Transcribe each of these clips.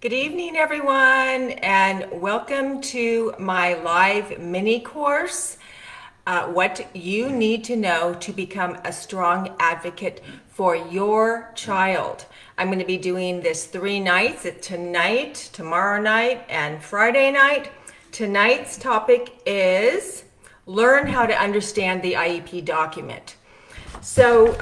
Good evening, everyone, and welcome to my live mini course, What You Need to Know to Become a Strong Advocate for Your Child. I'm going to be doing this 3 nights, tonight, tomorrow night, and Friday night. Tonight's topic is learn how to understand the IEP document. So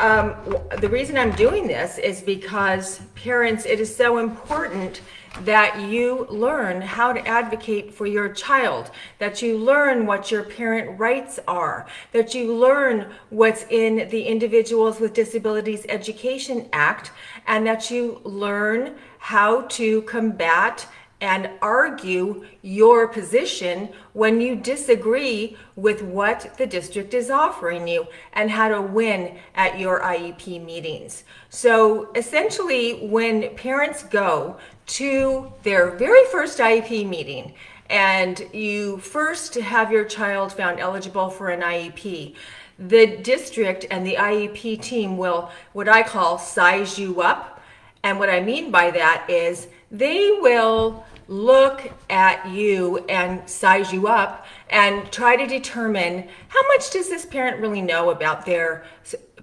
the reason I'm doing this is because parents, it is so important that you learn how to advocate for your child, that you learn what your parent rights are, that you learn what's in the Individuals with Disabilities Education Act, and that you learn how to combat and argue your position when you disagree with what the district is offering you, and how to win at your IEP meetings. So essentially, when parents go to their very first IEP meeting and you first have your child found eligible for an IEP, the district and the IEP team will, what I call, size you up. And what I mean by that is they will look at you and size you up and try to determine how much does this parent really know about their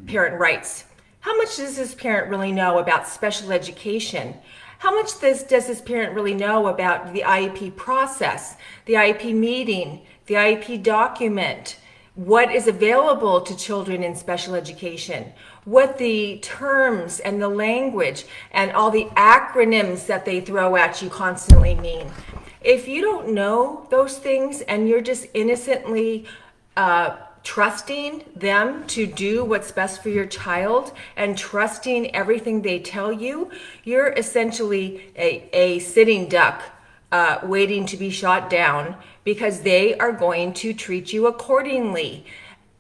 parent rights? How much does this parent really know about special education? How much does this parent really know about the IEP process, the IEP meeting, the IEP document, what is available to children in special education, what the terms and the language and all the acronyms that they throw at you constantly mean. If you don't know those things and you're just innocently trusting them to do what's best for your child and trusting everything they tell you, you're essentially a sitting duck waiting to be shot down, because they are going to treat you accordingly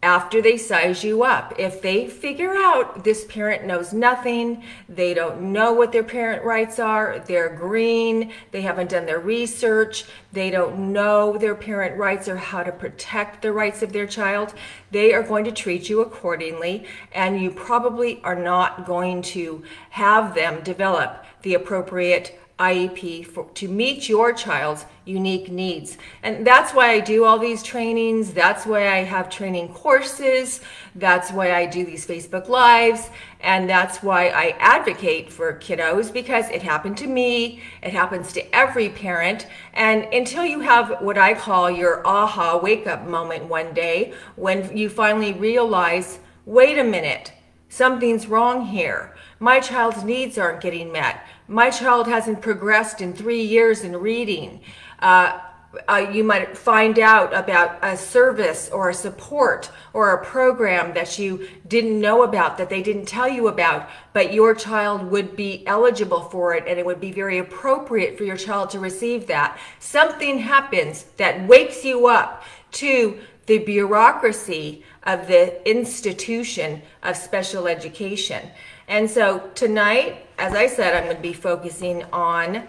after they size you up. If they figure out this parent knows nothing, they don't know what their parent rights are, they're green, they haven't done their research, they don't know their parent rights or how to protect the rights of their child, they are going to treat you accordingly, and you probably are not going to have them develop the appropriate IEP to meet your child's unique needs. And that's why I do all these trainings. That's why I have training courses. That's why I do these Facebook Lives. And that's why I advocate for kiddos, because it happened to me. It happens to every parent. And until you have what I call your aha wake-up moment one day, when you finally realize, wait a minute, something's wrong here. My child's needs aren't getting met. My child hasn't progressed in 3 years in reading. You might find out about a service or a support or a program that you didn't know about, that they didn't tell you about, but your child would be eligible for it, and it would be very appropriate for your child to receive that. Something happens that wakes you up to the bureaucracy of the institution of special education. And so tonight, as I said, I'm going to be focusing on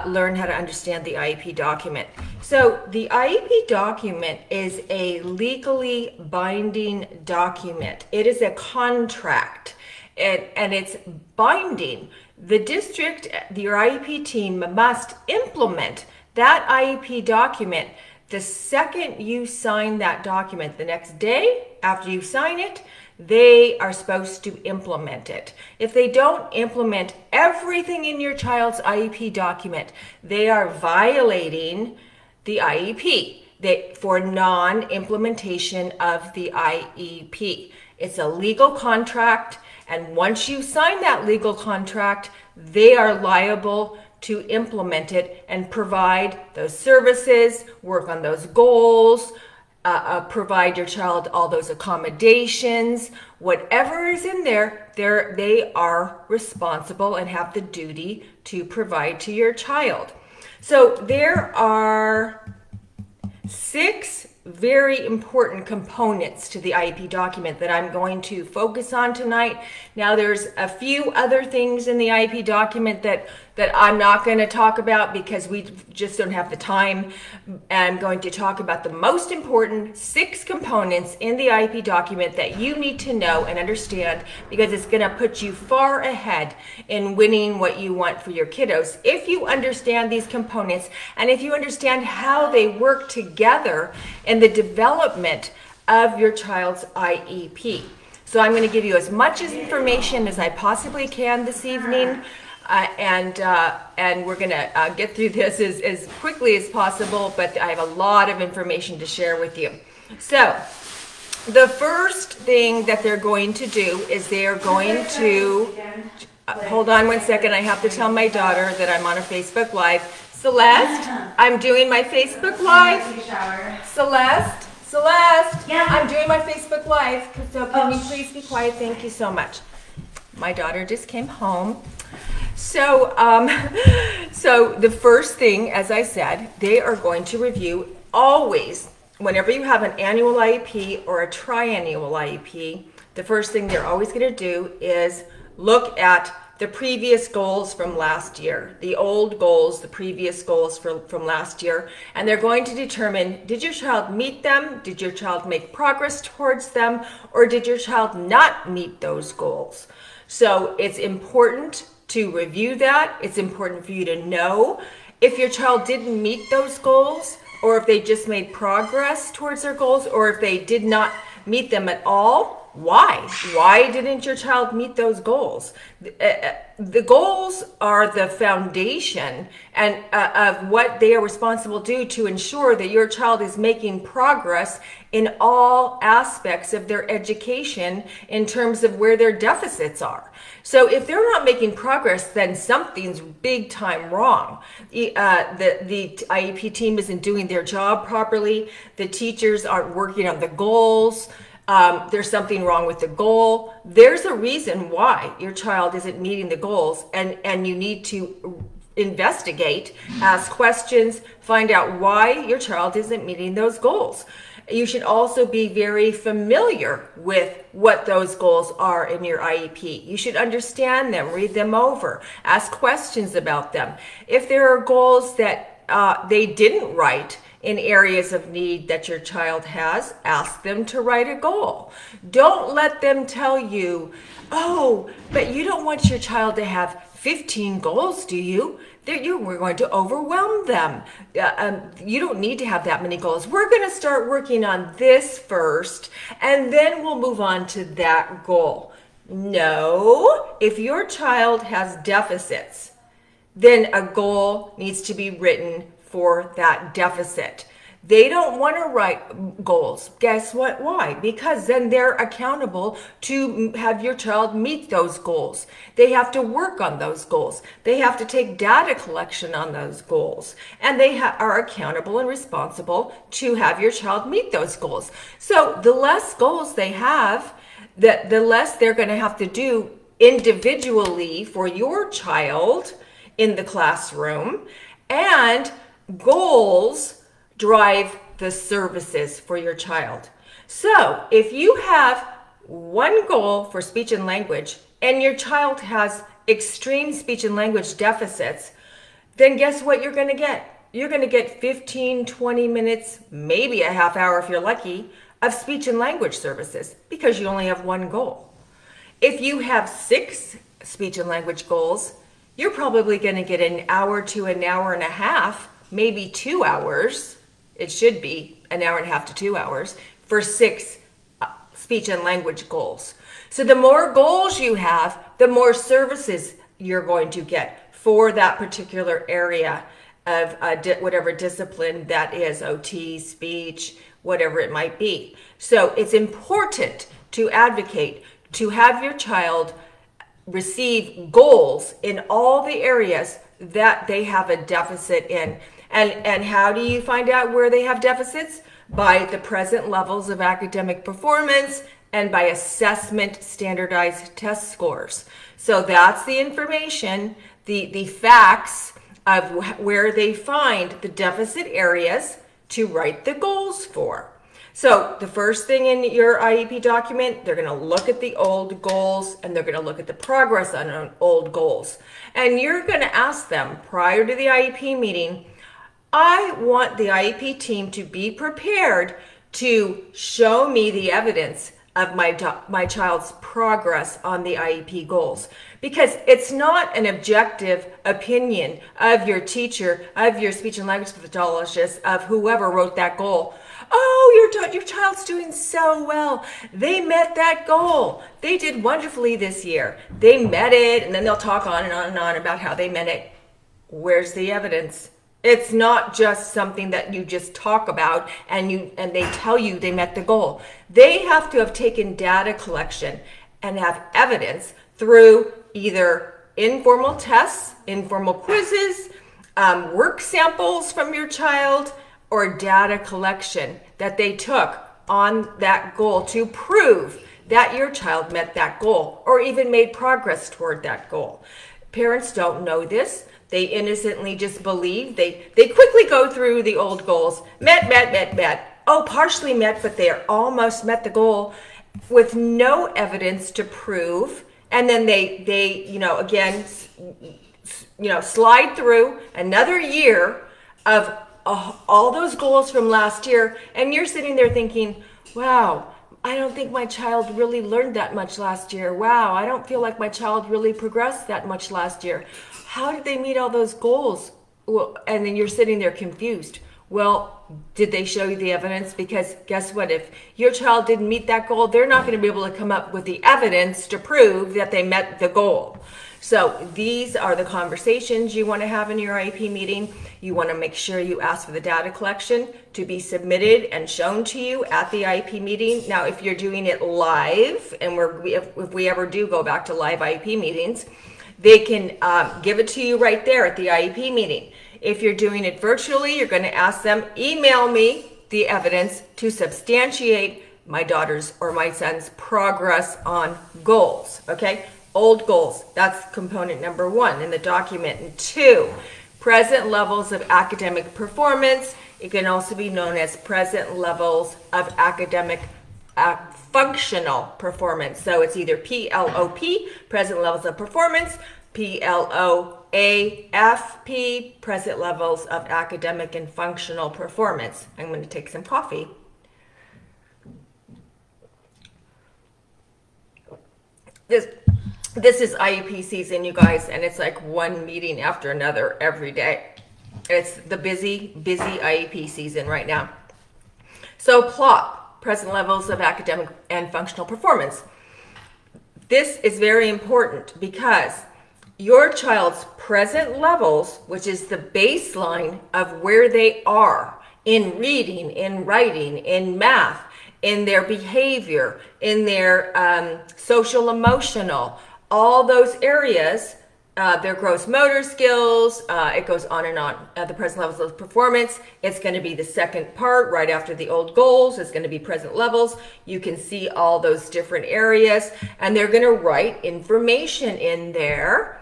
learn how to understand the IEP document. So the IEP document is a legally binding document. It is a contract, and it's binding. The district, your IEP team, must implement that IEP document the second you sign that document. The next day after you sign it, they are supposed to implement it. If they don't implement everything in your child's IEP document, they are violating the IEP for non-implementation of the IEP. It's a legal contract, and once you sign that legal contract, they are liable to implement it and provide those services, work on those goals, provide your child all those accommodations, whatever is in there, they are responsible and have the duty to provide to your child. So there are 6 very important components to the IEP document that I'm going to focus on tonight. Now, there's a few other things in the IEP document that that I'm not going to talk about because we just don't have the time. I'm going to talk about the most important 6 components in the IEP document that you need to know and understand, because it's going to put you far ahead in winning what you want for your kiddos if you understand these components and if you understand how they work together in the development of your child's IEP. So I'm going to give you as much information as I possibly can this evening, and we're going to get through this as quickly as possible, but I have a lot of information to share with you. So the first thing that they're going to do is they are going to, hold on one second, I have to tell my daughter that I'm on a Facebook Live. Celeste, I'm doing my Facebook Live. Celeste, yeah. I'm doing my Facebook Live, so can you please be quiet? Thank you so much. My daughter just came home. So, so the first thing, as I said, they are going to review always, whenever you have an annual IEP or a triennial IEP, the first thing they're always going to do is look at the previous goals from last year, the old goals, the previous goals from last year, and they're going to determine, did your child meet them? Did your child make progress towards them? Or did your child not meet those goals? So it's important to review that. It's important for you to know if your child didn't meet those goals, or if they just made progress towards their goals, or if they did not meet them at all. Why? Why didn't your child meet those goals? The goals are the foundation and of what they are responsible to do to ensure that your child is making progress in all aspects of their education in terms of where their deficits are. So if they're not making progress, then something's big time wrong. The IEP team isn't doing their job properly. The teachers aren't working on the goals. There's something wrong with the goal. There's a reason why your child isn't meeting the goals, and you need to investigate, ask questions, find out why your child isn't meeting those goals. You should also be very familiar with what those goals are in your IEP. You should understand them, read them over, ask questions about them. If there are goals that they didn't write in areas of need that your child has, ask them to write a goal. Don't let them tell you, oh, but you don't want your child to have 15 goals, do you? We're going to overwhelm them. You don't need to have that many goals. We're going to start working on this first, and then we'll move on to that goal. No, if your child has deficits, then a goal needs to be written for that deficit. They don't want to write goals. Guess what? Why? Because then they're accountable to have your child meet those goals. They have to work on those goals. They have to take data collection on those goals. And they are accountable and responsible to have your child meet those goals. So the less goals they have, the less they're going to have to do individually for your child in the classroom. And goals drive the services for your child. So if you have one goal for speech and language and your child has extreme speech and language deficits, then guess what you're going to get? You're going to get 15, 20 minutes, maybe a half hour if you're lucky, of speech and language services because you only have one goal. If you have 6 speech and language goals, you're probably going to get an hour to an hour and a half, maybe 2 hours. It should be an hour and a half to 2 hours for 6 speech and language goals. So the more goals you have, the more services you're going to get for that particular area of whatever discipline that is, OT, speech, whatever it might be. So it's important to advocate to have your child receive goals in all the areas that they have a deficit in. And how do you find out where they have deficits? By the present levels of academic performance and by assessment standardized test scores. So that's the information, the facts of where they find the deficit areas to write the goals for. So the first thing in your IEP document, they're going to look at the old goals and they're going to look at the progress on old goals. And you're going to ask them prior to the IEP meeting, I want the IEP team to be prepared to show me the evidence of my child's progress on the IEP goals, because it's not an objective opinion of your teacher, of your speech and language pathologist, of whoever wrote that goal. Oh, your child's doing so well. They met that goal. They did wonderfully this year. They met it, and then they'll talk on and on and on about how they met it. Where's the evidence? It's not just something that you just talk about and they tell you they met the goal. They have to have taken data collection and have evidence through either informal tests, informal quizzes, work samples from your child, or data collection that they took on that goal to prove that your child met that goal or even made progress toward that goal. Parents don't know this. They innocently just believe. They quickly go through the old goals. Met. Oh, partially met, but they almost met the goal with no evidence to prove. And then they again, slide through another year of all those goals from last year. And you're sitting there thinking, wow, I don't think my child really learned that much last year. Wow, I don't feel like my child really progressed that much last year. How did they meet all those goals? Well, and then you're sitting there confused. Well, did they show you the evidence? Because guess what? If your child didn't meet that goal, they're not going to be able to come up with the evidence to prove that they met the goal. So these are the conversations you want to have in your IEP meeting. You want to make sure you ask for the data collection to be submitted and shown to you at the IEP meeting. Now, if you're doing it live, and if we ever do go back to live IEP meetings, they can give it to you right there at the IEP meeting. If you're doing it virtually, you're going to ask them, email me the evidence to substantiate my daughter's or my son's progress on goals, okay? Old goals, that's component number 1 in the document. And 2, present levels of academic performance. It can also be known as present levels of academic functional performance. So it's either PLOP, present levels of performance, PLOAFP, present levels of academic and functional performance. I'm going to take some coffee. This is IEP season, you guys, and it's like one meeting after another every day. It's the busy IEP season right now. So PLOP, present levels of academic and functional performance. This is very important because your child's present levels, which is the baseline of where they are in reading, in writing, in math, in their behavior, in their social emotional, all those areas, their gross motor skills, it goes on and on. The present levels of performance, it's going to be the second part right after the old goals. It's going to be present levels. You can see all those different areas, and they're going to write information in there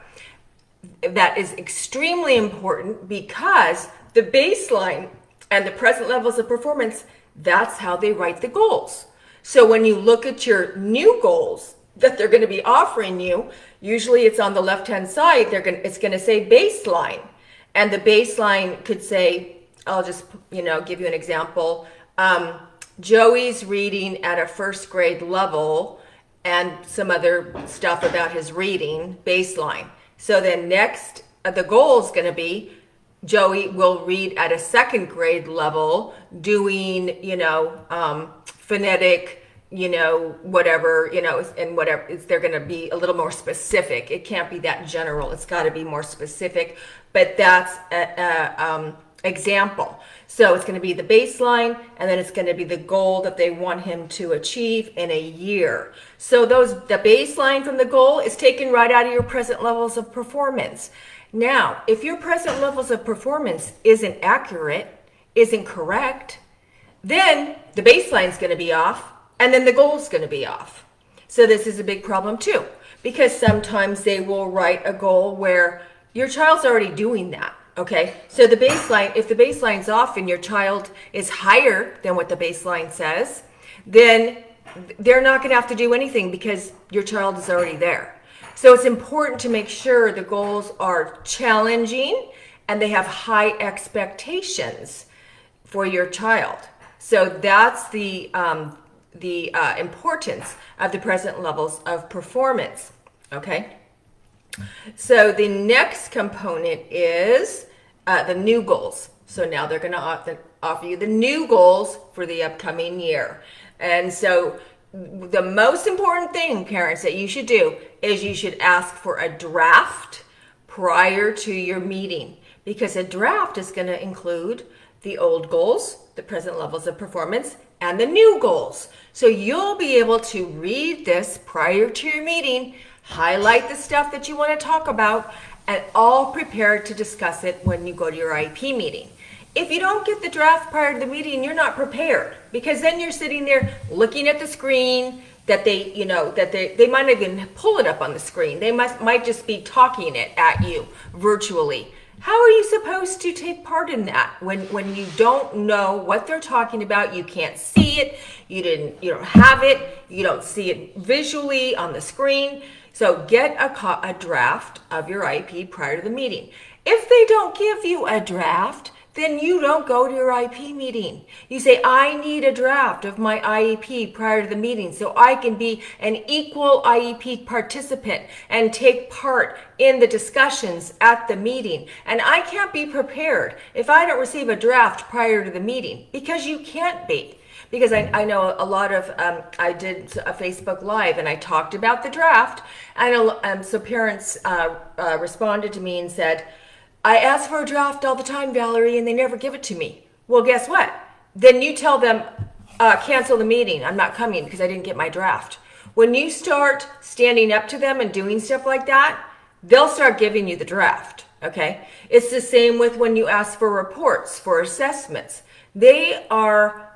that is extremely important because the baseline and the present levels of performance, that's how they write the goals. So when you look at your new goals that they're going to be offering you, usually it's on the left-hand side. It's going to say baseline, and the baseline could say, I'll just give you an example. Joey's reading at a first grade level, and some other stuff about his reading baseline. So then next, the goal is going to be Joey will read at a second grade level, doing phonetic, whatever, and whatever. They're going to be a little more specific. It can't be that general. It's got to be more specific. But that's an example. So it's going to be the baseline, and then it's going to be the goal that they want him to achieve in a year. So the baseline from the goal is taken right out of your present levels of performance. Now, if your present levels of performance isn't accurate, isn't correct, then the baseline is going to be off, and then the goal is going to be off. So this is a big problem too, because sometimes they will write a goal where your child's already doing that. Okay, so the baseline, if the baseline's off and your child is higher than what the baseline says, then they're not going to have to do anything because your child is already there. So it's important to make sure the goals are challenging and they have high expectations for your child. So that's the importance of the present levels of performance. Okay. So the next component is the new goals. So now they're going to offer you the new goals for the upcoming year. And so the most important thing, parents, that you should do is you should ask for a draft prior to your meeting, because a draft is going to include the old goals, the present levels of performance, and the new goals. So you'll be able to read this prior to your meeting, highlight the stuff that you want to talk about, and all prepared to discuss it when you go to your IEP meeting. If you don't get the draft prior to the meeting, you're not prepared, because then you're sitting there looking at the screen that they might even pull it up on the screen. They might just be talking it at you virtually. How are you supposed to take part in that when you don't know what they're talking about? You can't see it. You don't have it. You don't see it visually on the screen. So get a draft of your IEP prior to the meeting. If they don't give you a draft, then you don't go to your IEP meeting. You say, I need a draft of my IEP prior to the meeting so I can be an equal IEP participant and take part in the discussions at the meeting. And I can't be prepared if I don't receive a draft prior to the meeting, because you can't be. Because I know a lot of, I did a Facebook Live and I talked about the draft, and so parents responded to me and said, I ask for a draft all the time, Valerie, and they never give it to me. Well, guess what? Then you tell them, cancel the meeting. I'm not coming because I didn't get my draft. When you start standing up to them and doing stuff like that, they'll start giving you the draft, okay? It's the same with when you ask for reports, for assessments. They are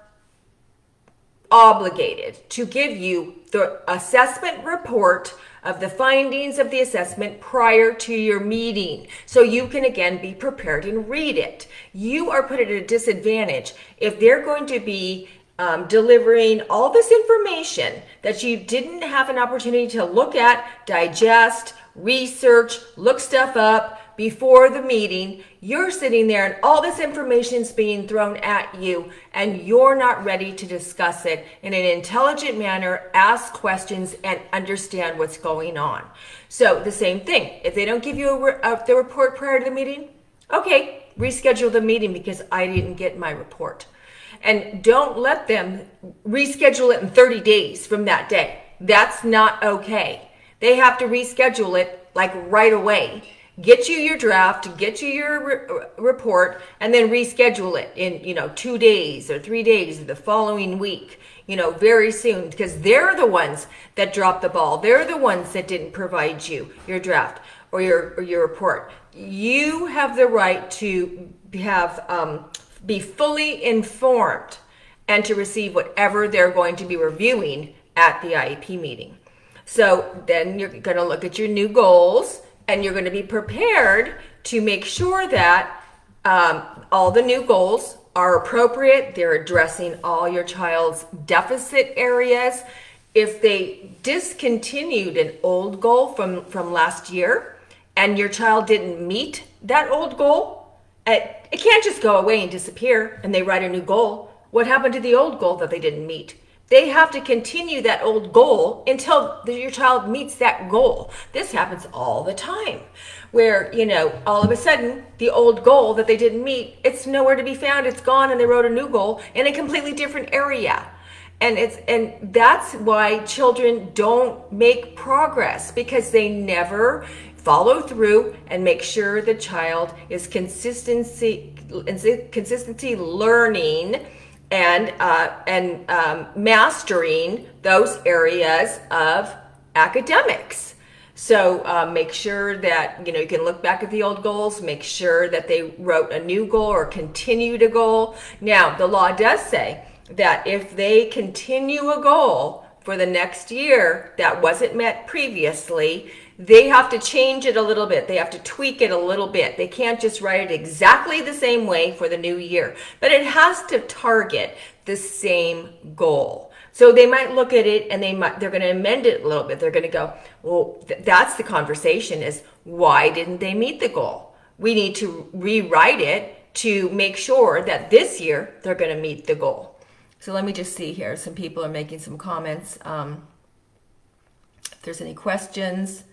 obligated to give you the assessment report of the findings of the assessment prior to your meeting, so you can again be prepared and read it. You are put at a disadvantage if they're going to be delivering all this information that you didn't have an opportunity to look at, digest, research, look stuff up before the meeting. You're sitting there and all this information is being thrown at you and you're not ready to discuss it in an intelligent manner, ask questions, and understand what's going on. So the same thing, if they don't give you the report prior to the meeting, okay, reschedule the meeting because I didn't get my report. And don't let them reschedule it in 30 days from that day. That's not okay. They have to reschedule it like right away. Get you your draft, get you your report, and then reschedule it in 2 days or 3 days or the following week, very soon, because they're the ones that dropped the ball. They're the ones that didn't provide you your draft or your report. You have the right to be fully informed and to receive whatever they're going to be reviewing at the IEP meeting. So then you're going to look at your new goals, and you're going to be prepared to make sure that all the new goals are appropriate. They're addressing all your child's deficit areas. If they discontinued an old goal from last year and your child didn't meet that old goal, it can't just go away and disappear and they write a new goal. What happened to the old goal that they didn't meet? They have to continue that old goal until your child meets that goal. This happens all the time where, all of a sudden the old goal that they didn't meet, it's nowhere to be found. It's gone, and they wrote a new goal in a completely different area. And that's why children don't make progress, because they never follow through and make sure the child is consistency learning and mastering those areas of academics. So make sure that, you can look back at the old goals, make sure that they wrote a new goal or continued a goal. Now, the law does say that if they continue a goal for the next year that wasn't met previously, they have to change it a little bit. They have to tweak it a little bit. They can't just write it exactly the same way for the new year, but it has to target the same goal. So they might look at it and they're going to amend it a little bit. They're going to go, well, that's the conversation, is why didn't they meet the goal? We need to rewrite it to make sure that this year they're going to meet the goal. So let me just see here. Some people are making some comments. If there's any questions,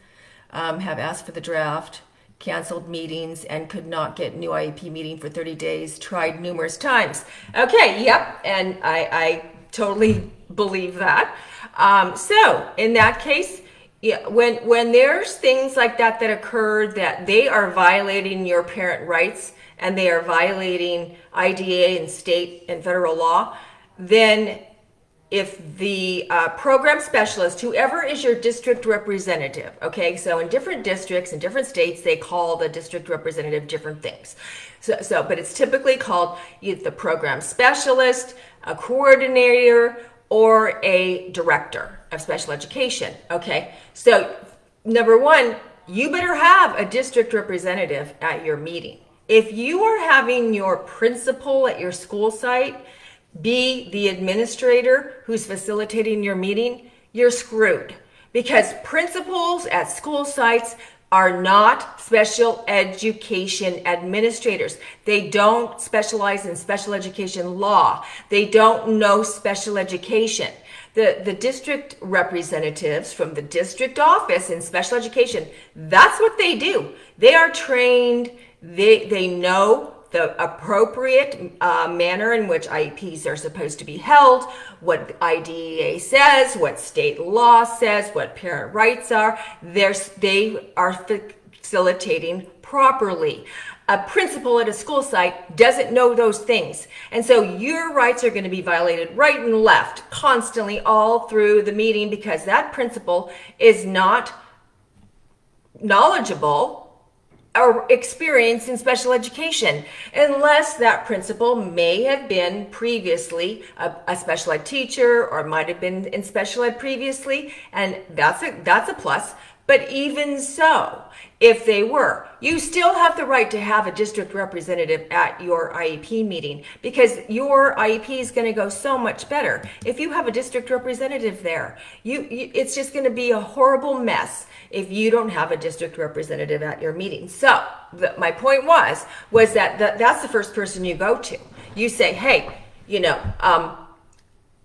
have asked for the draft, canceled meetings, and could not get new IEP meeting for 30 days, tried numerous times. Okay, yep, and I totally believe that. So in that case, yeah, when there's things like that that occur that they are violating your parent rights and they are violating IDEA and state and federal law, then if the program specialist, whoever is your district representative, okay, so in different districts in different states, they call the district representative different things. But it's typically called either the program specialist, a coordinator, or a director of special education, okay? So number one, you better have a district representative at your meeting. If you are having your principal at your school site be the administrator who's facilitating your meeting, you're screwed, because principals at school sites are not special education administrators. They don't specialize in special education law. They don't know special education. The district representatives from the district office in special education, that's what they do. They are trained. They know the appropriate manner in which IEPs are supposed to be held, what IDEA says, what state law says, what parent rights are. They are facilitating properly. A principal at a school site doesn't know those things. And so your rights are going to be violated right and left constantly all through the meeting, because that principal is not knowledgeable or experienced in special education, unless that principal may have been previously a special ed teacher, or might have been in special ed previously, and that's a plus. But even so, if they were, you still have the right to have a district representative at your IEP meeting, because your IEP is going to go so much better if you have a district representative there. It's just going to be a horrible mess if you don't have a district representative at your meeting. So my point was that that's the first person you go to. You say, hey,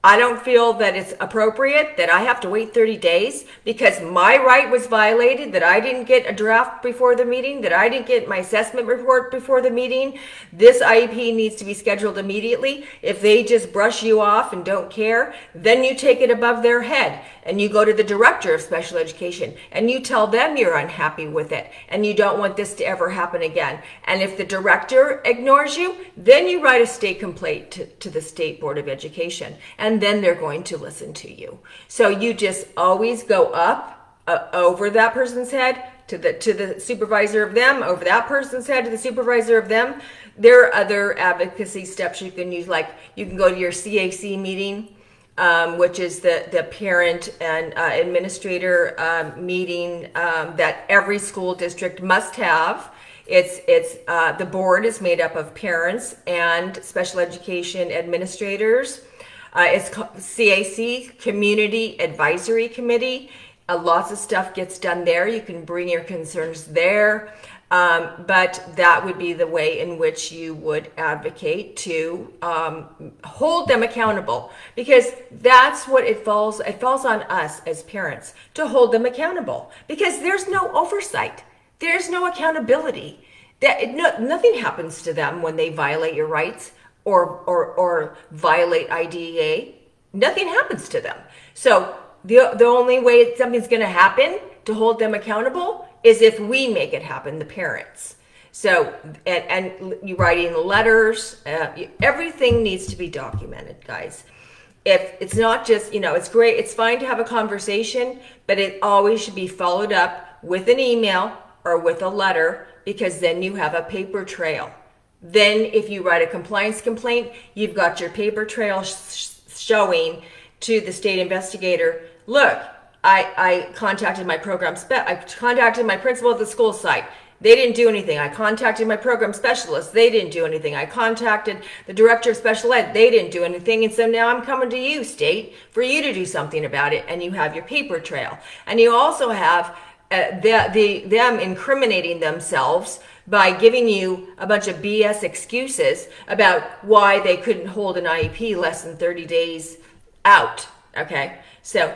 I don't feel that it's appropriate that I have to wait 30 days because my right was violated, that I didn't get a draft before the meeting, that I didn't get my assessment report before the meeting. This IEP needs to be scheduled immediately. If they just brush you off and don't care, then you take it above their head and you go to the director of special education and you tell them you're unhappy with it and you don't want this to ever happen again. And if the director ignores you, then you write a state complaint to the State Board of Education, and then they're going to listen to you. So you just always go up over that person's head to the supervisor of them, over that person's head to the supervisor of them. There are other advocacy steps you can use, like you can go to your CAC meeting, which is the parent and administrator meeting that every school district must have. It's the board is made up of parents and special education administrators. It's CAC, Community Advisory Committee. Lots of stuff gets done there. You can bring your concerns there. But that would be the way in which you would advocate to hold them accountable, because that's what it falls on us as parents to hold them accountable, because there's no oversight. There's no accountability. Nothing happens to them when they violate your rights or violate IDEA. Nothing happens to them. So the only way something's going to happen to hold them accountable is if we make it happen, the parents. So, and you writing letters, everything needs to be documented, guys. If it's not just, it's great, it's fine to have a conversation, but it always should be followed up with an email or with a letter, because then you have a paper trail. Then if you write a compliance complaint, you've got your paper trail showing to the state investigator, look, I contacted my I contacted my principal at the school site. They didn't do anything. I contacted my program specialist. They didn't do anything. I contacted the director of special ed. They didn't do anything. And so now I'm coming to you, state, for you to do something about it. And you have your paper trail. And you also have them incriminating themselves by giving you a bunch of BS excuses about why they couldn't hold an IEP less than 30 days out. Okay, so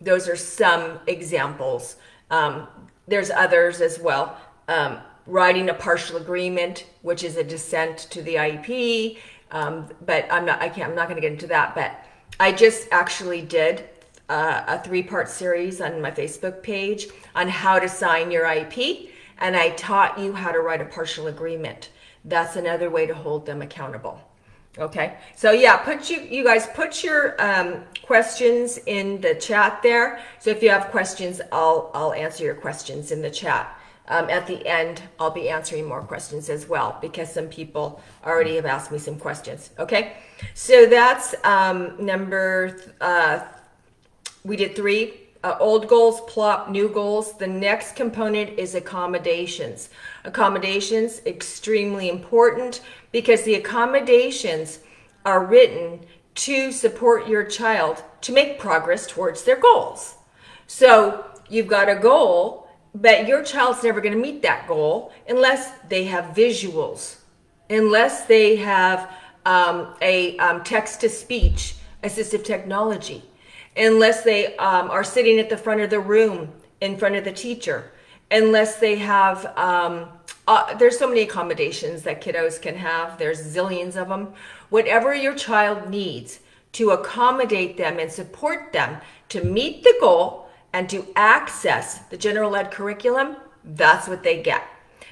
those are some examples. There's others as well. Writing a partial agreement, which is a dissent to the IEP, but I'm not going to get into that. But I just actually did a 3-part series on my Facebook page on how to sign your IEP, and I taught you how to write a partial agreement. That's another way to hold them accountable. Okay, so yeah, you guys put your questions in the chat there. So if you have questions, I'll answer your questions in the chat. At the end, I'll be answering more questions as well, because some people already have asked me some questions. Okay, so that's we did 3 old goals, plot new goals. The next component is accommodations. Accommodations, extremely important, because the accommodations are written to support your child to make progress towards their goals. So you've got a goal, but your child's never going to meet that goal unless they have visuals, unless they have text-to-speech assistive technology, unless they are sitting at the front of the room in front of the teacher, unless they have, there's so many accommodations that kiddos can have. There's zillions of them. Whatever your child needs to accommodate them and support them to meet the goal and to access the general ed curriculum, that's what they get.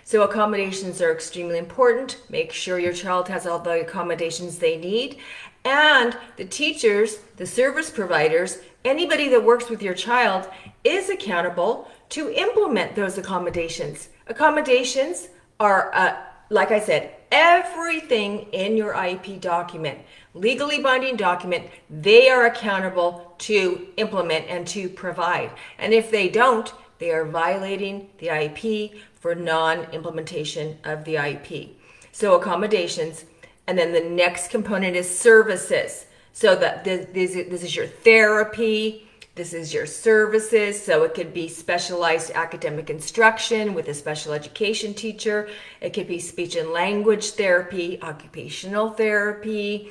So accommodations are extremely important. Make sure your child has all the accommodations they need. And the teachers, the service providers, anybody that works with your child is accountable to implement those accommodations. Accommodations are, like I said, everything in your IEP document, legally binding document, they are accountable to implement and to provide. And if they don't, they are violating the IEP for non-implementation of the IEP. So accommodations. And then the next component is services. So that this is your therapy, this is your services. So it could be specialized academic instruction with a special education teacher. It could be speech and language therapy, occupational therapy,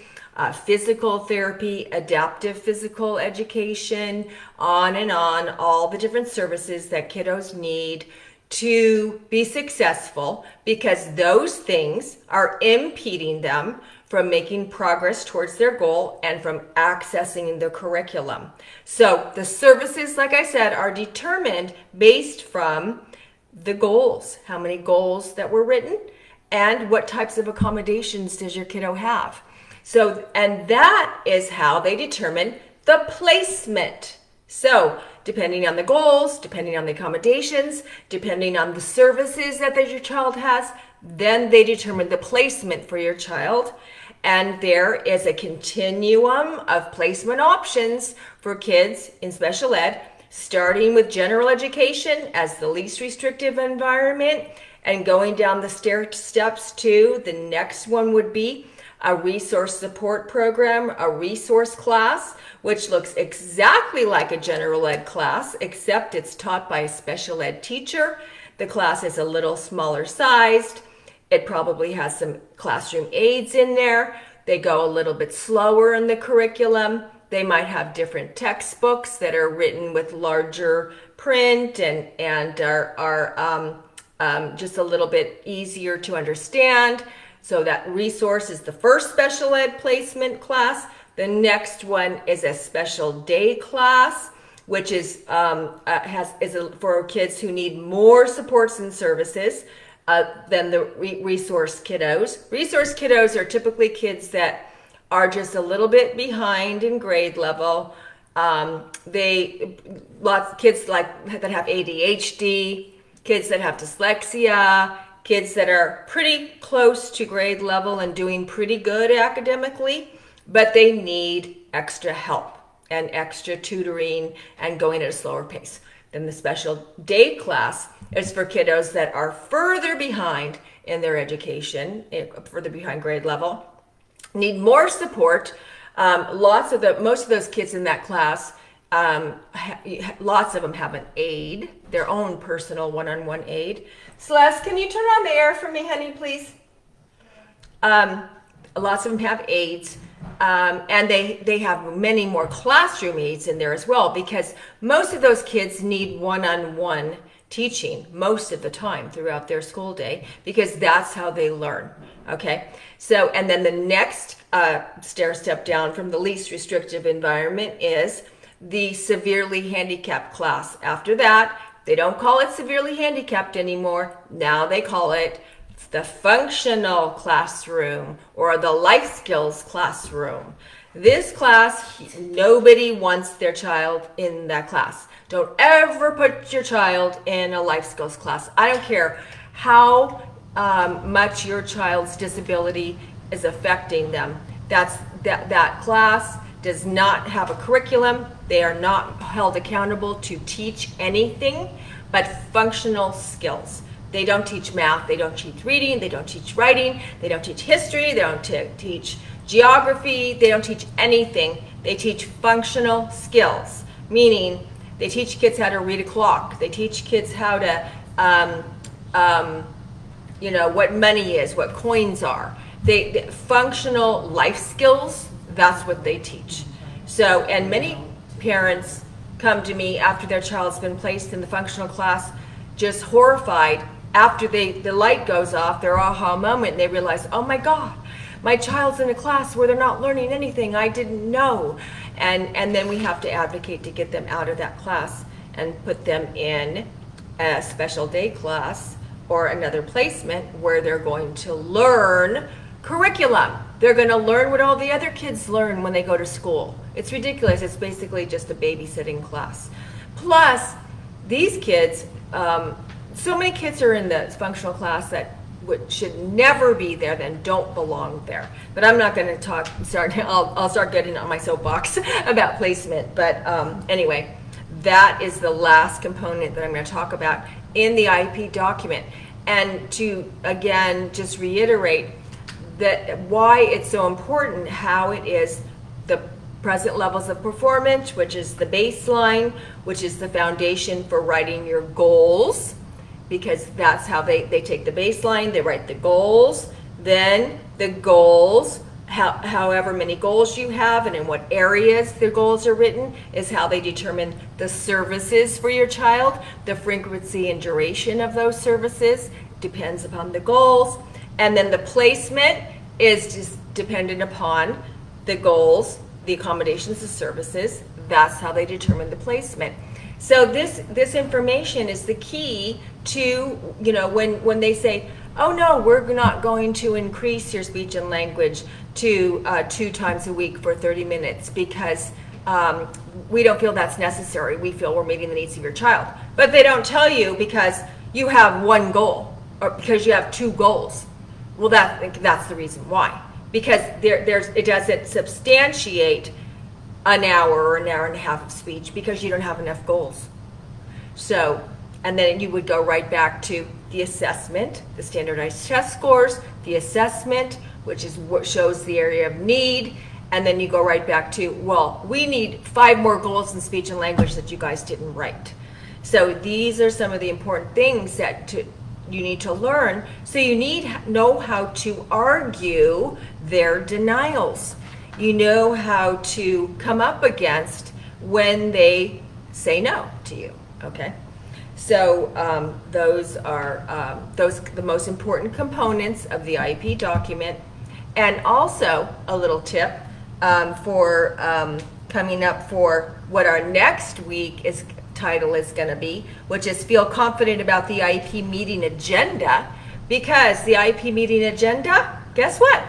physical therapy, adaptive physical education, on and on, all the different services that kiddos need to be successful, because those things are impeding them from making progress towards their goal and from accessing the curriculum. So the services, like I said, are determined based from the goals, how many goals that were written, and what types of accommodations does your kiddo have. So, and that is how they determine the placement. So depending on the goals, depending on the accommodations, depending on the services that your child has, then they determine the placement for your child. And there is a continuum of placement options for kids in special ed, starting with general education as the least restrictive environment and going down the steps to the next one would be a resource support program, a resource class, which looks exactly like a general ed class, except it's taught by a special ed teacher. The class is a little smaller sized. It probably has some classroom aids in there. They go a little bit slower in the curriculum. They might have different textbooks that are written with larger print and are just a little bit easier to understand. So that resource is the first special ed placement class. The next one is a special day class, which is for kids who need more supports and services than the resource kiddos. Resource kiddos are typically kids that are just a little bit behind in grade level. Lots of kids that have ADHD, kids that have dyslexia, kids that are pretty close to grade level and doing pretty good academically, but they need extra help. and extra tutoring and going at a slower pace. Then the special day class is for kiddos that are further behind in their education, further behind grade level, need more support. Most of those kids in that class, lots of them have an aide, their own personal one-on-one aide. Celeste, can you turn on the air for me, honey, please? Lots of them have aides, and they have many more classroom aides in there as well, because most of those kids need one-on-one teaching most of the time throughout their school day, because that's how they learn. Okay, so, and then the next stair step down from the least restrictive environment is the severely handicapped class. After that, they don't call it severely handicapped anymore. Now they call it the functional classroom or the life skills classroom. This class, nobody wants their child in that class. Don't ever put your child in a life skills class. I don't care how much your child's disability is affecting them. That class does not have a curriculum. They are not held accountable to teach anything but functional skills. They don't teach math, they don't teach reading, they don't teach writing, they don't teach history, they don't teach geography, they don't teach anything. They teach functional skills, meaning they teach kids how to read a clock. They teach kids how to, you know, what money is, what coins are. They functional life skills, that's what they teach. So, and many parents come to me after their child's been placed in the functional class just horrified. After the light goes off, their aha moment, and they realize, oh my God, my child's in a class where they're not learning anything I didn't know. And then we have to advocate to get them out of that class and put them in a special day class or another placement where they're going to learn curriculum. They're going to learn what all the other kids learn when they go to school. It's ridiculous. It's basically just a babysitting class. Plus, these kids, so many kids are in the functional class that should never be there, then don't belong there. But I'm not going to I'll start getting on my soapbox about placement. But anyway, that is the last component that I'm going to talk about in the IEP document. And to, again, just reiterate that why it's so important, how it is the present levels of performance, which is the baseline, which is the foundation for writing your goals, because that's how they take the baseline, they write the goals, then the goals, however many goals you have and in what areas the goals are written, is how they determine the services for your child. The frequency and duration of those services depends upon the goals. And then the placement is just dependent upon the goals, the accommodations, the services. That's how they determine the placement. So this information is the key to, you know, when they say, oh no, we're not going to increase your speech and language to 2 times a week for 30 minutes because we don't feel that's necessary. We feel we're meeting the needs of your child. But they don't tell you because you have one goal or because you have 2 goals. Well, that's the reason why. Because it doesn't substantiate an hour or an hour and a half of speech because you don't have enough goals. So, and then you would go right back to the assessment, the standardized test scores, the assessment, which is what shows the area of need, and then you go right back to, well, we need 5 more goals in speech and language that you guys didn't write. So these are some of the important things that you need to learn. So you know how to argue their denials. You know how to come up against when they say no to you, okay? So those are the most important components of the IEP document. And also a little tip for coming up for what our next week title is going to be, which is Feel Confident About the IEP Meeting Agenda, because the IEP meeting agenda, guess what?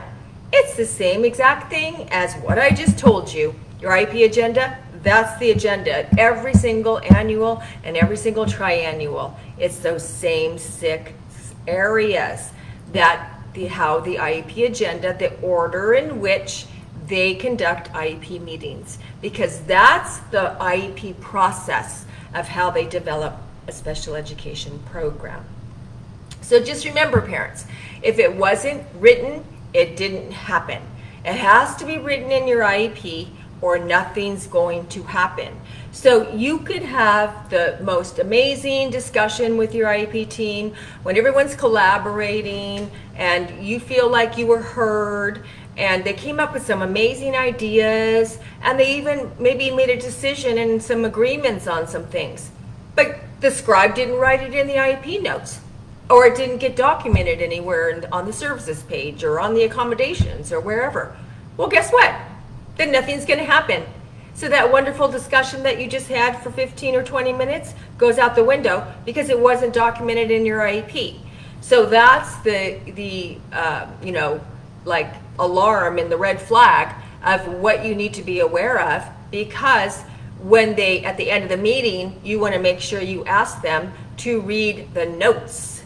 It's the same exact thing as what I just told you. Your IEP agenda, that's the agenda. Every single annual and every single triannual, it's those same 6 areas that how the IEP agenda, the order in which they conduct IEP meetings, because that's the IEP process of how they develop a special education program. So just remember, parents, if it wasn't written, it didn't happen. It has to be written in your IEP or nothing's going to happen. So you could have the most amazing discussion with your IEP team when everyone's collaborating and you feel like you were heard, and they came up with some amazing ideas, and they even maybe made a decision and some agreements on some things. But the scribe didn't write it in the IEP notes, or it didn't get documented anywhere on the services page or on the accommodations or wherever. Well, guess what? Then nothing's going to happen. So that wonderful discussion that you just had for 15 or 20 minutes goes out the window because it wasn't documented in your IEP. So that's the you know, like alarm and the red flag of what you need to be aware of, because when they, at the end of the meeting, you want to make sure you ask them to read the notes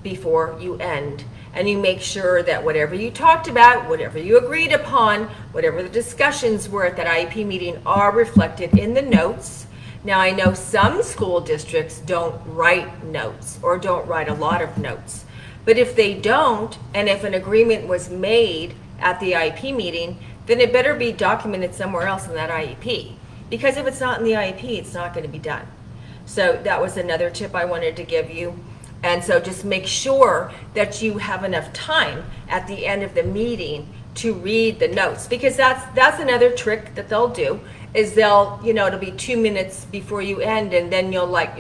before you end. And you make sure that whatever you talked about, whatever you agreed upon, whatever the discussions were at that IEP meeting are reflected in the notes. Now, I know some school districts don't write notes or don't write a lot of notes. But if they don't, and if an agreement was made at the IEP meeting, then it better be documented somewhere else in that IEP. Because if it's not in the IEP, it's not going to be done. So that was another tip I wanted to give you. And so just make sure that you have enough time at the end of the meeting to read the notes, because that's another trick that they'll do, is they'll, you know, it'll be 2 minutes before you end, and then you'll like,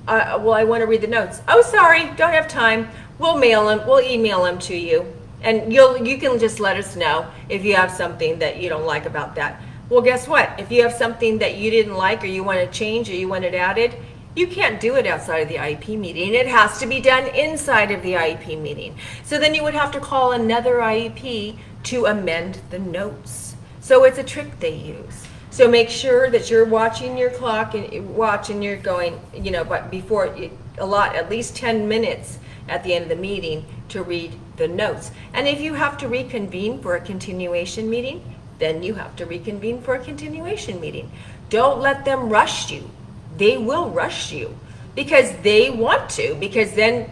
well, I want to read the notes. Oh, sorry, don't have time. We'll mail them, we'll email them to you. And you can just let us know if you have something that you don't like about that. Well, guess what? If you have something that you didn't like, or you want to change, or you want it added, you can't do it outside of the IEP meeting. It has to be done inside of the IEP meeting. So then you would have to call another IEP to amend the notes. So it's a trick they use. So make sure that you're watching your clock and you're going, you know, but before allot at least 10 minutes at the end of the meeting to read the notes. And if you have to reconvene for a continuation meeting, then you have to reconvene for a continuation meeting. Don't let them rush you. They will rush you because they want to, because then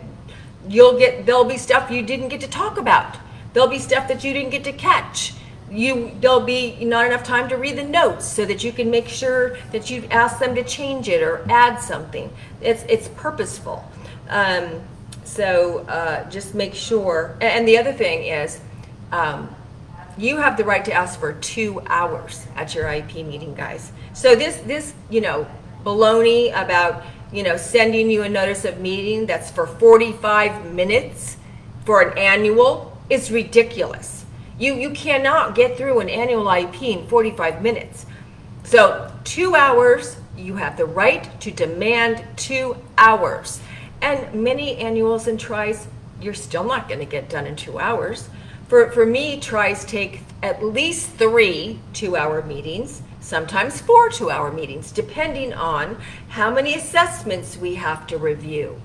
there'll be stuff you didn't get to talk about. There'll be stuff that you didn't get to catch. There'll be not enough time to read the notes so that you can make sure that you ask them to change it or add something. It's purposeful. So just make sure. And the other thing is, you have the right to ask for 2 hours at your IEP meeting, guys. So this you know, baloney about, you know, sending you a notice of meeting that's for 45 minutes for an annual is ridiculous. You cannot get through an annual IEP in 45 minutes. So 2 hours, you have the right to demand 2 hours. And many annuals and tries, you're still not going to get done in 2 hours. For me, tries take at least 3 2-hour meetings, sometimes 4 2-hour meetings, depending on how many assessments we have to review.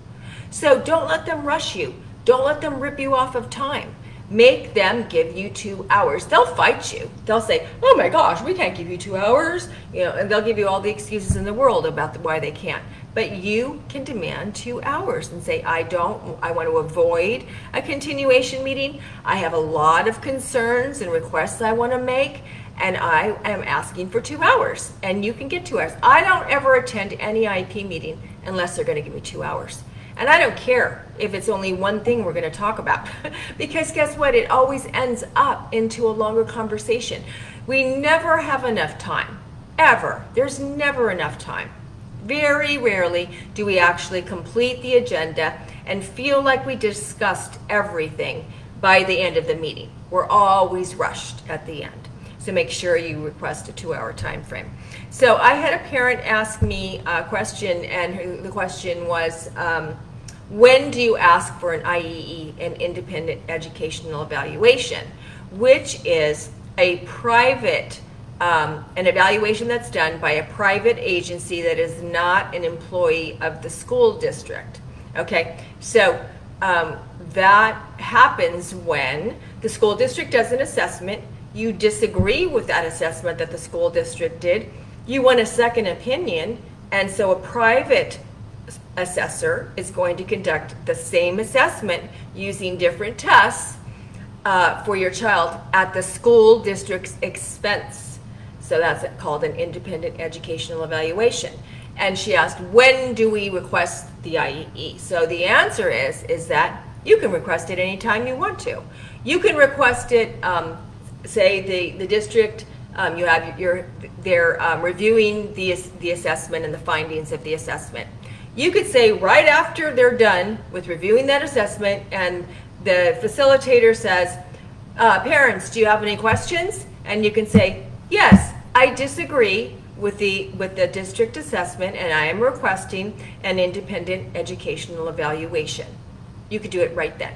So don't let them rush you. Don't let them rip you off of time. Make them give you 2 hours. They'll fight you. They'll say, oh my gosh, we can't give you 2 hours. You know, and they'll give you all the excuses in the world about why they can't. But you can demand 2 hours and say, I want to avoid a continuation meeting. I have a lot of concerns and requests I want to make, and I am asking for 2 hours. And you can get 2 hours. I don't ever attend any IEP meeting unless they're going to give me 2 hours. And I don't care if it's only one thing we're going to talk about, because guess what? It always ends up into a longer conversation. We never have enough time, ever. There's never enough time. Very rarely do we actually complete the agenda and feel like we discussed everything by the end of the meeting. We're always rushed at the end. So make sure you request a 2-hour time frame. So I had a parent ask me a question, and the question was, when do you ask for an IEE, an independent educational evaluation, which is a private, an evaluation that's done by a private agency that is not an employee of the school district. Okay, so that happens when the school district does an assessment. you disagree with that assessment that the school district did, you want a second opinion, and so a private assessor is going to conduct the same assessment using different tests for your child at the school district's expense. So that's called an independent educational evaluation. And she asked, when do we request the IEE? So the answer is that you can request it anytime you want to. You can request it, say the district, you have they're reviewing the assessment and the findings of the assessment. You could say right after they're done with reviewing that assessment and the facilitator says, parents, do you have any questions? And you can say, yes, I disagree with the district assessment and I am requesting an independent educational evaluation. You could do it right then.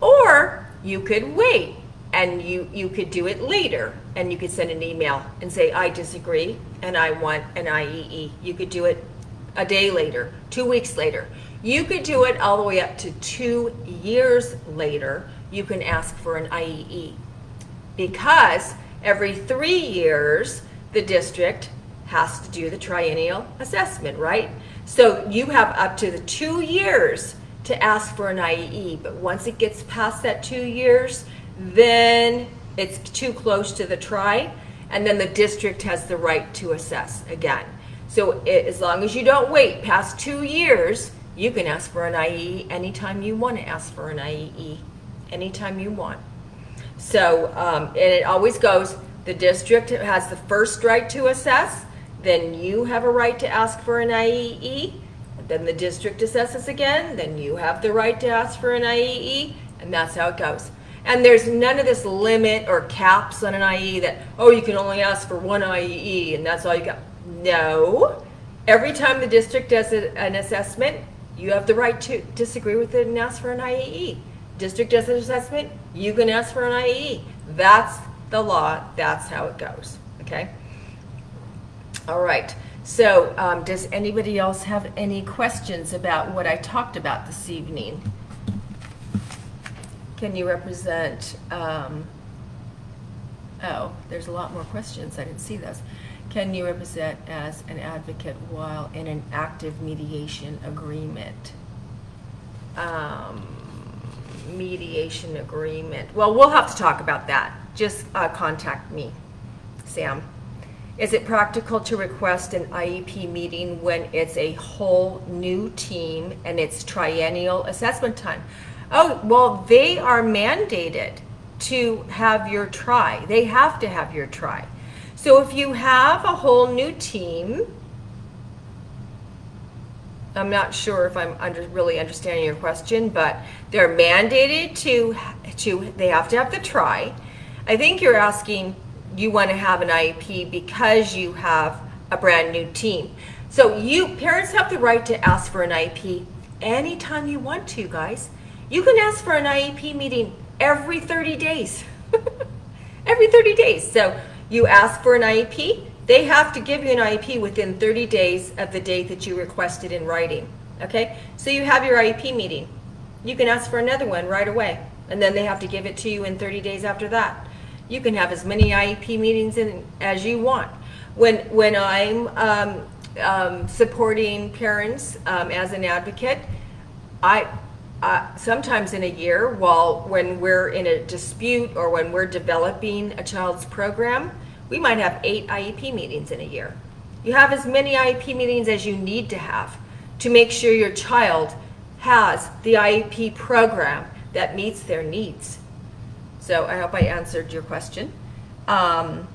Or you could wait and you could do it later and you could send an email and say, I disagree and I want an IEE. You could do it a day later, 2 weeks later. You could do it all the way up to 2 years later. You can ask for an IEE because every 3 years the district has to do the triennial assessment, right? So you have up to the 2 years to ask for an IEE, but once it gets past that 2 years, then it's too close to the tri, and then the district has the right to assess again. So as long as you don't wait past 2 years, you can ask for an IEE anytime you want to ask for an IEE, anytime you want. So, and it always goes, the district has the first right to assess, then you have a right to ask for an IEE, then the district assesses again, then you have the right to ask for an IEE, and that's how it goes. And there's none of this limit or caps on an IEE that, oh, you can only ask for one IEE and that's all you got. No. Every time the district does an assessment, you have the right to disagree with it and ask for an IEE. District does an assessment, you can ask for an IEE. That's the law. That's how it goes. Okay? All right. So does anybody else have any questions about what I talked about this evening? Can you represent, oh, there's a lot more questions. I didn't see those. Can you represent as an advocate while in an active mediation agreement? Mediation agreement. Well, we'll have to talk about that. Just contact me, Sam. Is it practical to request an IEP meeting when it's a whole new team and it's triennial assessment time? Oh, well, they are mandated to have your tri. They have to have your tri. So if you have a whole new team, I'm not sure if I'm really understanding your question, but they're mandated to they have to have the tri. I think you're asking, you want to have an IEP because you have a brand new team. So parents have the right to ask for an IEP anytime you want to, guys. You can ask for an IEP meeting every 30 days. Every 30 days. So you ask for an IEP, they have to give you an IEP within 30 days of the date that you requested in writing. Okay? So you have your IEP meeting. You can ask for another one right away, and then they have to give it to you in 30 days after that. You can have as many IEP meetings as you want. When I'm supporting parents as an advocate, sometimes in a year, when we're in a dispute or when we're developing a child's program, we might have 8 IEP meetings in a year. You have as many IEP meetings as you need to have to make sure your child has the IEP program that meets their needs. So I hope I answered your question. Can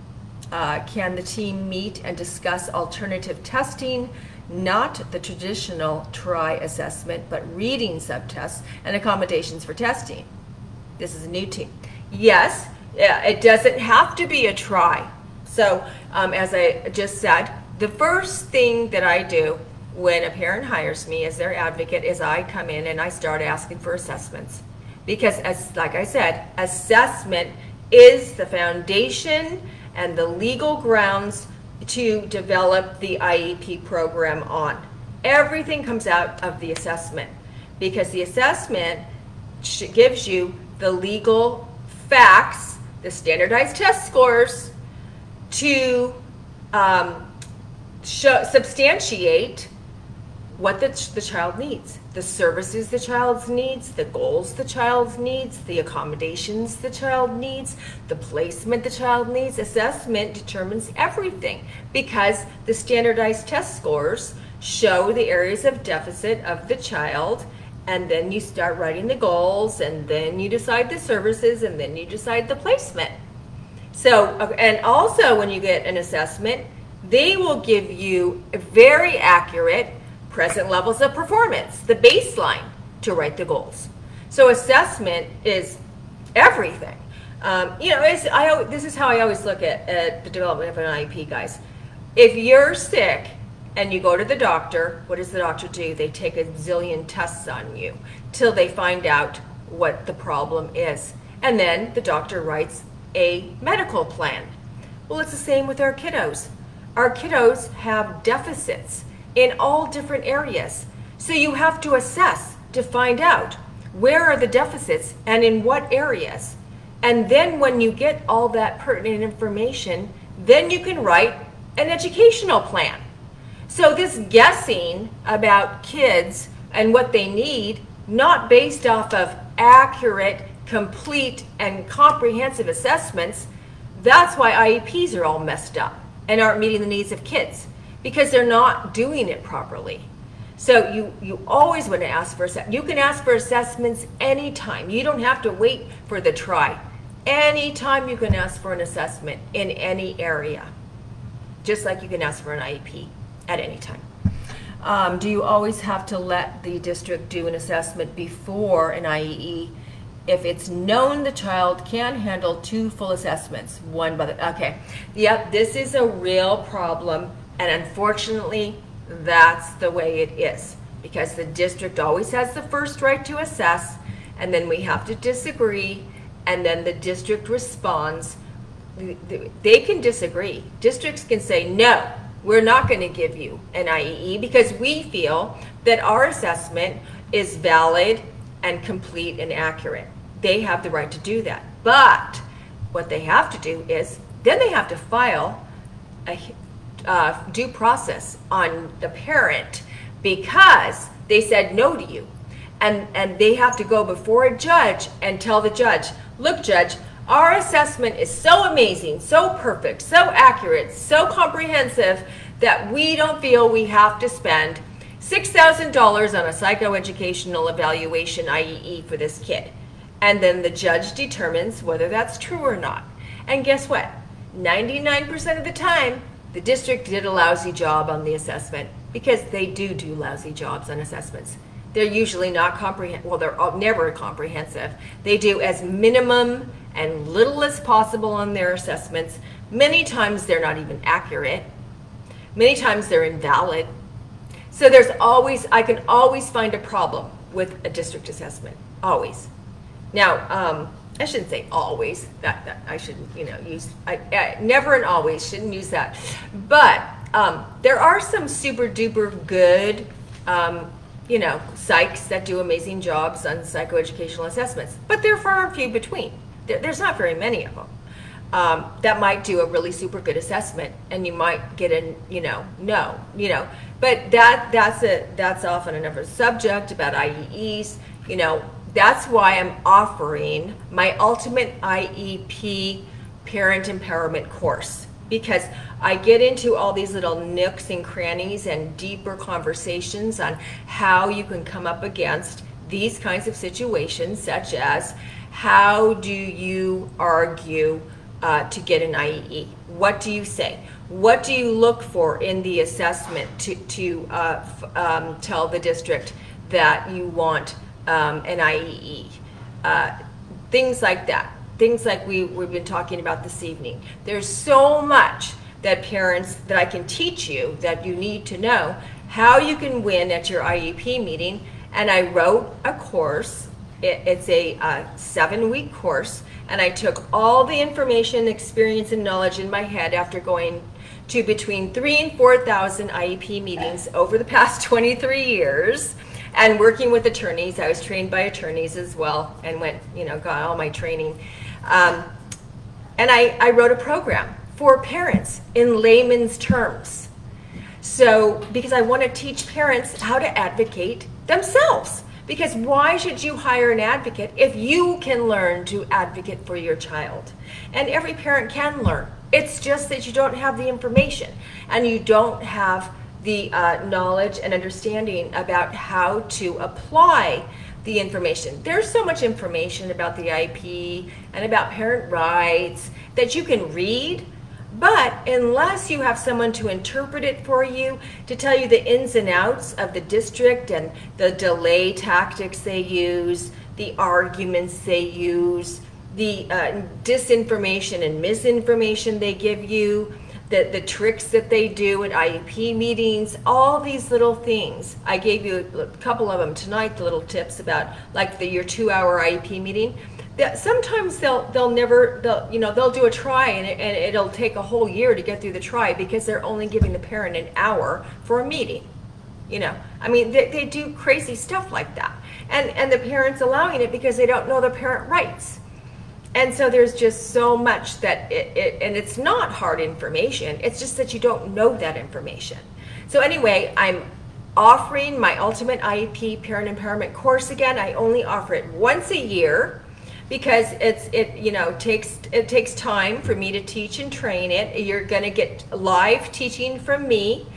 the team meet and discuss alternative testing, not the traditional TRI assessment, but reading subtests and accommodations for testing? This is a new team. Yes, it doesn't have to be a TRI. So as I just said, the first thing that I do when a parent hires me as their advocate is I come in and I start asking for assessments. Because like I said, assessment is the foundation and the legal grounds to develop the IEP program on. Everything comes out of the assessment because the assessment gives you the legal facts the standardized test scores to substantiate what the child needs, the services the child needs, the goals the child needs, the accommodations the child needs, the placement the child needs. Assessment determines everything because the standardized test scores show the areas of deficit of the child, and then you start writing the goals, and then you decide the services, and then you decide the placement. So, and also when you get an assessment, they will give you very accurate present levels of performance, the baseline to write the goals. So assessment is everything. You know, this is how I always look at the development of an IEP, guys. If you're sick and you go to the doctor, what does the doctor do? They take a zillion tests on you till they find out what the problem is. And then the doctor writes a medical plan. Well, it's the same with our kiddos. Our kiddos have deficits in all different areas. So you have to assess to find out where are the deficits and in what areas. And then when you get all that pertinent information, then you can write an educational plan. So this guessing about kids and what they need, not based off of accurate, complete, and comprehensive assessments, that's why IEPs are all messed up and aren't meeting the needs of kids, because they're not doing it properly. So you always want to ask for, you can ask for assessments anytime. You don't have to wait for the try. Anytime you can ask for an assessment in any area, just like you can ask for an IEP at any time. Do you always have to let the district do an assessment before an IEE if it's known the child can handle 2 full assessments? One by the, okay. Yep, this is a real problem, and unfortunately, that's the way it is, because the district always has the first right to assess, and then we have to disagree, and then the district responds. They can disagree. Districts can say, no, we're not going to give you an IEE because we feel that our assessment is valid and complete and accurate. They have the right to do that. But what they have to do is then they have to file a due process on the parent because they said no to you. And they have to go before a judge and tell the judge, look, judge, our assessment is so amazing, so perfect, so accurate, so comprehensive that we don't feel we have to spend $6,000 on a psychoeducational evaluation IEE for this kid. And then the judge determines whether that's true or not. And guess what? 99% of the time, the district did a lousy job on the assessment, because they do lousy jobs on assessments. They're usually not comprehensive. Well, they're never comprehensive. They do as minimum and little as possible on their assessments. Many times they're not even accurate. Many times they're invalid. So there's always, I can always find a problem with a district assessment, always. Now, I shouldn't say always, that I shouldn't, you know, use, never and always, shouldn't use that. But there are some super duper good, you know, psychs that do amazing jobs on psychoeducational assessments, but they're far and few between. There's not very many of them. That might do a really super good assessment, and you might get a, you know, no, you know, but that's often another subject about IEEs, you know. That's why I'm offering my Ultimate IEP Parent Empowerment course, because I get into all these little nooks and crannies and deeper conversations on how you can come up against these kinds of situations, such as how do you argue to get an IEE? What do you say? What do you look for in the assessment to tell the district that you want an IEE? Things like that. Things like we've been talking about this evening. There's so much that parents, that I can teach you that you need to know how you can win at your IEP meeting. And I wrote a course. It's a 7-week course, and I took all the information, experience, and knowledge in my head after going to between 3,000 and 4,000 IEP meetings over the past 23 years, and working with attorneys. I was trained by attorneys as well, and went, you know, got all my training. And I wrote a program for parents in layman's terms. So, because I want to teach parents how to advocate themselves. Because why should you hire an advocate if you can learn to advocate for your child? And every parent can learn. It's just that you don't have the information and you don't have the knowledge and understanding about how to apply the information. There's so much information about the IEP and about parent rights that you can read, but unless you have someone to interpret it for you, to tell you the ins and outs of the district and the delay tactics they use, the arguments they use, the disinformation and misinformation they give you, the tricks that they do at IEP meetings, all these little things. I gave you a couple of them tonight, the little tips about like your 2-hour IEP meeting. That sometimes they'll do a try and it'll take a whole year to get through the try because they're only giving the parent an hour for a meeting. I mean, they do crazy stuff like that. And the parent's allowing it because they don't know their parent rights. And so there's just so much that and it's not hard information. It's just that you don't know that information. So anyway, I'm offering my Ultimate IEP Parent Empowerment course again. I only offer it once a year because it takes time for me to teach and train it. You're going to get live teaching from me.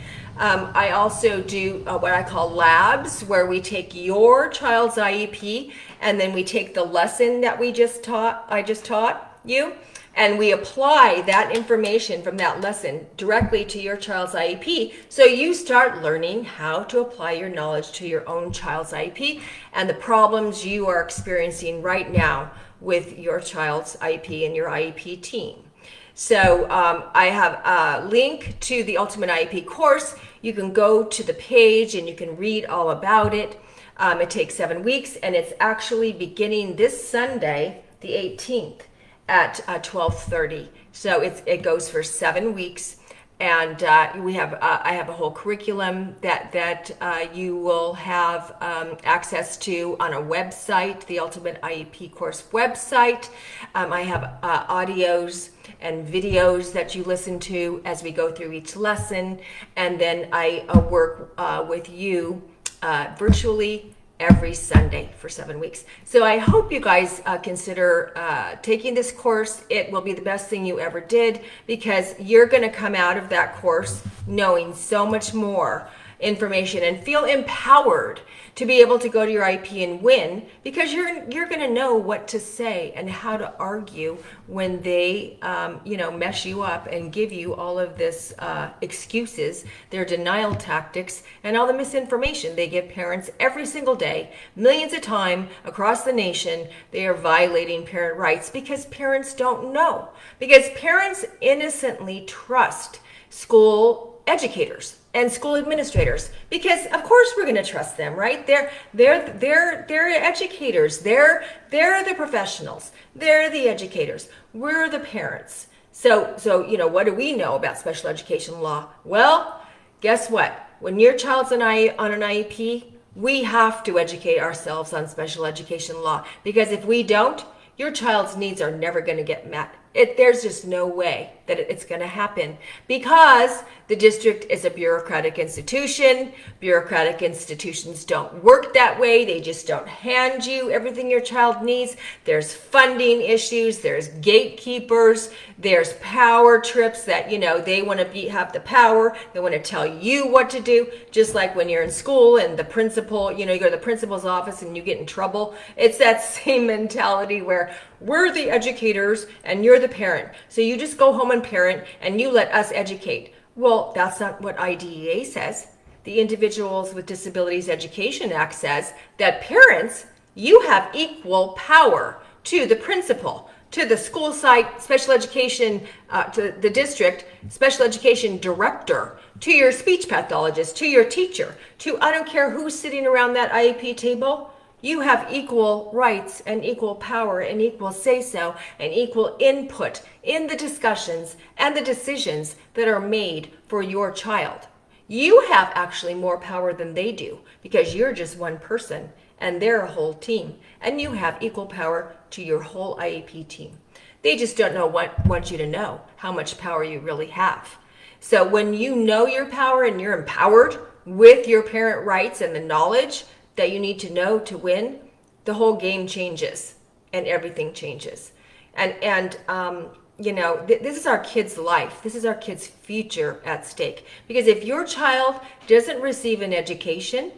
I also do what I call labs, where we take your child's IEP and then we take the lesson that I just taught you, and we apply that information from that lesson directly to your child's IEP. So you start learning how to apply your knowledge to your own child's IEP and the problems you are experiencing right now with your child's IEP and your IEP team. So I have a link to the Ultimate IEP course. You can go to the page and you can read all about it. It takes 7 weeks, and it's actually beginning this Sunday, the 18th, at 12:30. So it goes for 7 weeks, and I have a whole curriculum that you will have access to on a website, the Ultimate IEP course website. I have audios and videos that you listen to as we go through each lesson, and then I work with you virtually every Sunday for 7 weeks. So I hope you guys consider taking this course. It will be the best thing you ever did, because you're going to come out of that course knowing so much more information and feel empowered to be able to go to your IEP and win, because you're going to know what to say and how to argue when they mess you up and give you all of this excuses, their denial tactics, and all the misinformation they give parents every single day, millions of times across the nation. They are violating parent rights because parents don't know, because parents innocently trust school educators and school administrators, because of course we're going to trust them, right? They're educators. They're the professionals. They're the educators. We're the parents. So what do we know about special education law? Well, guess what? When your child's on an IEP, we have to educate ourselves on special education law, because if we don't, your child's needs are never going to get met. There's just no way that it's going to happen, because the district is a bureaucratic institution. Bureaucratic institutions don't work that way. They just don't hand you everything your child needs. There's funding issues. There's gatekeepers. There's power trips that, they want to have the power. They want to tell you what to do. Just like when you're in school and the principal, you go to the principal's office and you get in trouble. It's that same mentality where we're the educators and you're the parent. So you just go home and parent and you let us educate. Well, that's not what IDEA says. The Individuals with Disabilities Education Act says that parents, you have equal power to the principal, to the school site special education, to the district special education director, to your speech pathologist, to your teacher, to I don't care who's sitting around that IEP table. You have equal rights and equal power and equal say-so and equal input in the discussions and the decisions that are made for your child. You have actually more power than they do, because you're just one person and they're a whole team, and you have equal power to your whole IEP team. They just don't want you to know how much power you really have. So when you know your power and you're empowered with your parent rights and the knowledge that you need to know to win, the whole game changes and everything changes. You know, this is our kids' life. This is our kids' future at stake. Because if your child doesn't receive an education,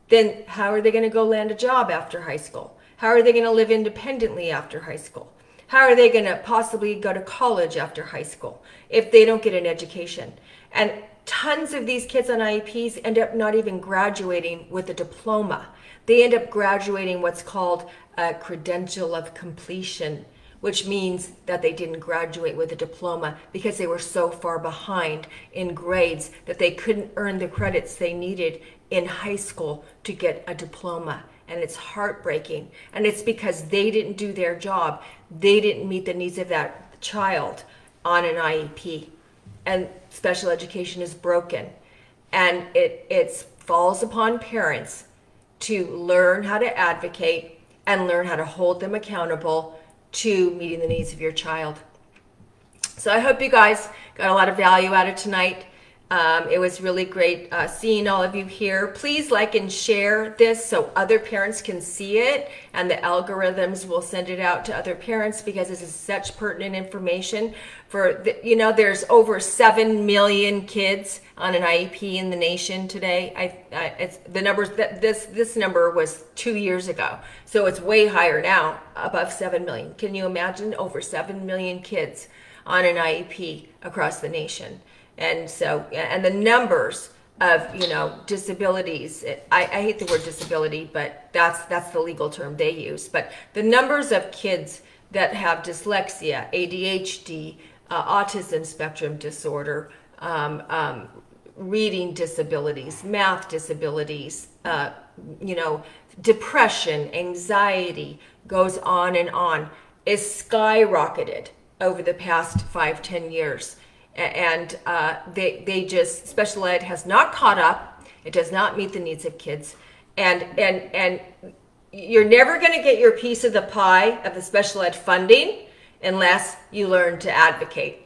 then how are they going to go land a job after high school? How are they going to live independently after high school? How are they going to possibly go to college after high school if they don't get an education? And tons of these kids on IEPs end up not even graduating with a diploma. They end up graduating what's called a credential of completion, which means that they didn't graduate with a diploma because they were so far behind in grades that they couldn't earn the credits they needed in high school to get a diploma. And it's heartbreaking. And it's because they didn't do their job. They didn't meet the needs of that child on an IEP. And special education is broken. And it falls upon parents to learn how to advocate and learn how to hold them accountable to meeting the needs of your child. So I hope you guys got a lot of value out of tonight. It was really great seeing all of you here. Please like and share this so other parents can see it, and the algorithms will send it out to other parents because this is such pertinent information. You know, there's over 7 million kids on an IEP in the nation today. It's the numbers that this number was 2 years ago, so it's way higher now, above 7 million. Can you imagine over 7 million kids on an IEP across the nation? And so, and the numbers of, you know, disabilities, I hate the word disability, but that's the legal term they use. But the numbers of kids that have dyslexia, ADHD, autism spectrum disorder, reading disabilities, math disabilities, you know, depression, anxiety, goes on, is skyrocketed over the past 5-10 years. And they just, special ed has not caught up. It does not meet the needs of kids. And you're never going to get your piece of the pie of the special ed funding unless you learn to advocate.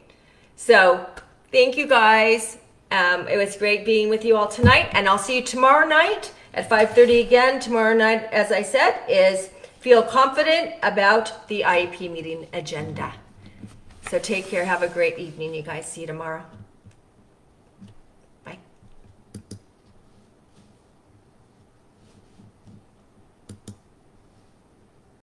So thank you guys. It was great being with you all tonight. And I'll see you tomorrow night at 5:30 again. Tomorrow night, as I said, is feel confident about the IEP meeting agenda. So take care. Have a great evening, you guys. See you tomorrow.